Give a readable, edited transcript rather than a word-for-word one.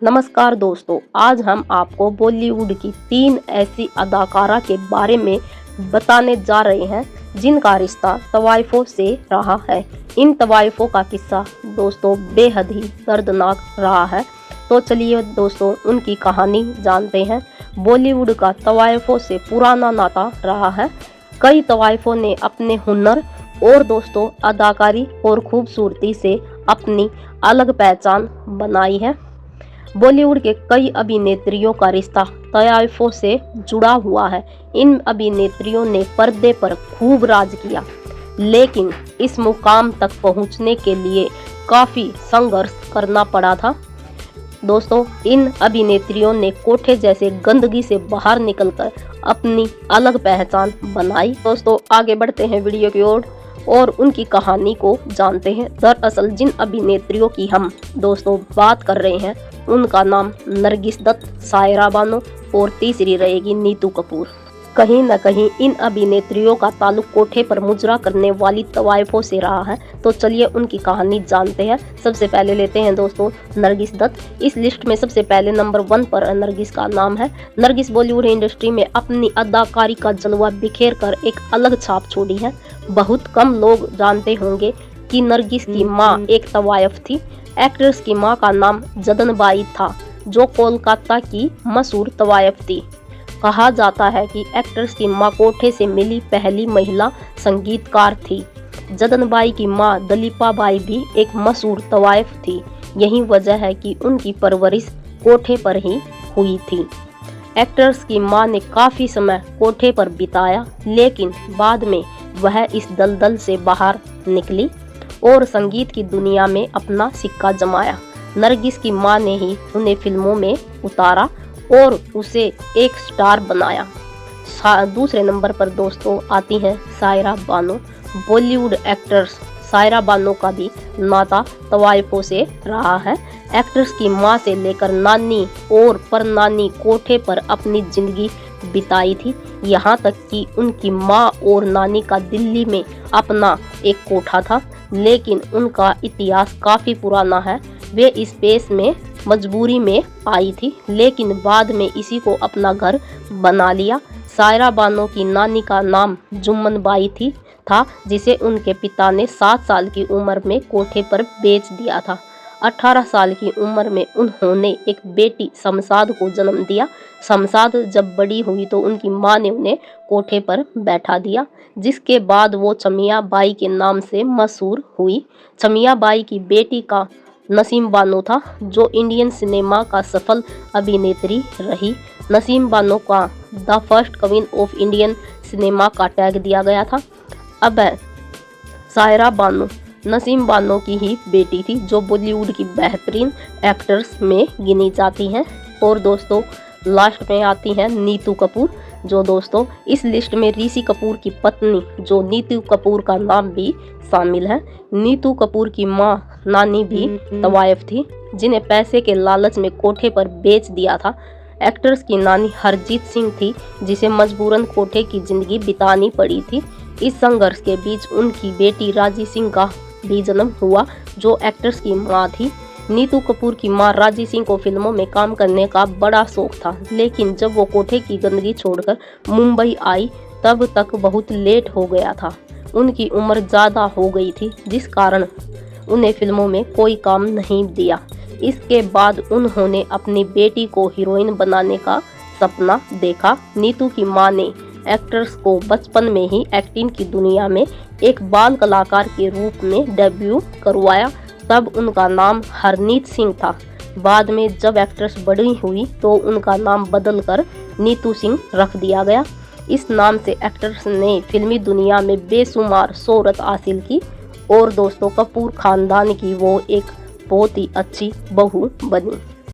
नमस्कार दोस्तों, आज हम आपको बॉलीवुड की 3 ऐसी अदाकारा के बारे में बताने जा रहे हैं जिनका रिश्ता तवाइफों से रहा है। इन तवाइफों का किस्सा दोस्तों बेहद ही दर्दनाक रहा है। तो चलिए दोस्तों उनकी कहानी जानते हैं। बॉलीवुड का तवाइफों से पुराना नाता रहा है। कई तवाइफों ने अपने हुनर और दोस्तों अदाकारी और खूबसूरती से अपनी अलग पहचान बनाई है। बॉलीवुड के कई अभिनेत्रियों का रिश्ता तवाइफों से जुड़ा हुआ है। इन अभिनेत्रियों ने पर्दे पर खूब राज किया, लेकिन इस मुकाम तक पहुंचने के लिए काफी संघर्ष करना पड़ा था। दोस्तों इन अभिनेत्रियों ने कोठे जैसे गंदगी से बाहर निकलकर अपनी अलग पहचान बनाई। दोस्तों आगे बढ़ते हैं वीडियो की ओर और उनकी कहानी को जानते हैं। दरअसल जिन अभिनेत्रियों की हम दोस्तों बात कर रहे हैं उनका नाम नरगिस दत्त, सायरा बानो और तीसरी रहेगी नीतू कपूर। कहीं न कहीं इन अभिनेत्रियों का ताल्लुक कोठे पर मुजरा करने वाली तवाइफों से रहा है। तो चलिए उनकी कहानी जानते हैं। सबसे पहले लेते हैं दोस्तों नरगिस दत्त। इस लिस्ट में सबसे पहले नंबर 1 पर नरगिस का नाम है। नरगिस बॉलीवुड इंडस्ट्री में अपनी अदाकारी का जलवा बिखेर कर एक अलग छाप छोड़ी है। बहुत कम लोग जानते होंगे कि नरगिस की माँ एक तवाइफ थी। एक्ट्रेस की माँ का नाम जदनबाई था, जो कोलकाता की मशहूर तवाइफ थी। कहा जाता है कि एक्ट्रेस की माँ कोठे से मिली पहली महिला संगीतकार थी। जदनबाई की माँ दलीपा बाई भी एक मशहूर तवाइफ थी। यही वजह है कि उनकी परवरिश कोठे पर ही हुई थी। एक्ट्रेस की माँ ने काफी समय कोठे पर बिताया, लेकिन बाद में वह इस दलदल से बाहर निकली और संगीत की दुनिया में अपना सिक्का जमाया। नरगिस की माँ ने ही उन्हें फिल्मों में उतारा और उसे एक स्टार बनाया। दूसरे नंबर पर दोस्तों आती हैं सायरा बानो। बॉलीवुड एक्ट्रेस सायरा बानो का भी नाता तवाइफों से रहा है। एक्ट्रेस की माँ से लेकर नानी और परनानी कोठे पर अपनी जिंदगी बिताई थी। यहाँ तक कि उनकी माँ और नानी का दिल्ली में अपना एक कोठा था, लेकिन उनका इतिहास काफी पुराना है। वे इस पेश में मजबूरी में आई थी, लेकिन बाद में इसी को अपना घर बना लिया। सायरा बानो की नानी का नाम जुम्मन बाई था, जिसे उनके पिता ने 7 साल की उम्र में कोठे पर बेच दिया था। 18 साल की उम्र में उन्होंने एक बेटी शमशाद को जन्म दिया। शमशाद जब बड़ी हुई तो उनकी मां ने उन्हें कोठे पर बैठा दिया, जिसके बाद वो चमिया बाई के नाम से मशहूर हुई। चमिया बाई की बेटी का नसीम बानो था, जो इंडियन सिनेमा का सफल अभिनेत्री रही। नसीम बानो का the first queen of Indian cinema का टैग दिया गया था। अब सायरा बानो नसीम बानो की ही बेटी थी, जो बॉलीवुड की बेहतरीन एक्टर्स में गिनी जाती हैं। और दोस्तों लास्ट में आती हैं नीतू कपूर, जो दोस्तों इस लिस्ट में ऋषि कपूर की पत्नी जो नीतू कपूर का नाम भी शामिल है। नीतू कपूर की मां नानी भी तवाइफ थी, जिन्हें पैसे के लालच में कोठे पर बेच दिया था। एक्ट्रेस की नानी हरजीत सिंह थी, जिसे मजबूरन कोठे की जिंदगी बितानी पड़ी थी। इस संघर्ष के बीच उनकी बेटी राजी सिंह का भी जन्म हुआ, जो एक्ट्रेस की मां थी। नीतू कपूर की मां राजी सिंह को फिल्मों में काम करने का बड़ा शौक था, लेकिन जब वो कोठे की गंदगी छोड़कर मुंबई आई तब तक बहुत लेट हो गया था। उनकी उम्र ज़्यादा हो गई थी, जिस कारण उन्हें फिल्मों में कोई काम नहीं दिया। इसके बाद उन्होंने अपनी बेटी को हीरोइन बनाने का सपना देखा। नीतू की मां ने एक्ट्रेस को बचपन में ही एक्टिंग की दुनिया में एक बाल कलाकार के रूप में डेब्यू करवाया। तब उनका नाम हरनीत सिंह था। बाद में जब एक्ट्रेस बड़ी हुई तो उनका नाम बदलकर नीतू सिंह रख दिया गया। इस नाम से एक्ट्रेस ने फिल्मी दुनिया में बेशुमार शोहरत हासिल की और दोस्तों कपूर खानदान की वो एक बहुत ही अच्छी बहू बनी।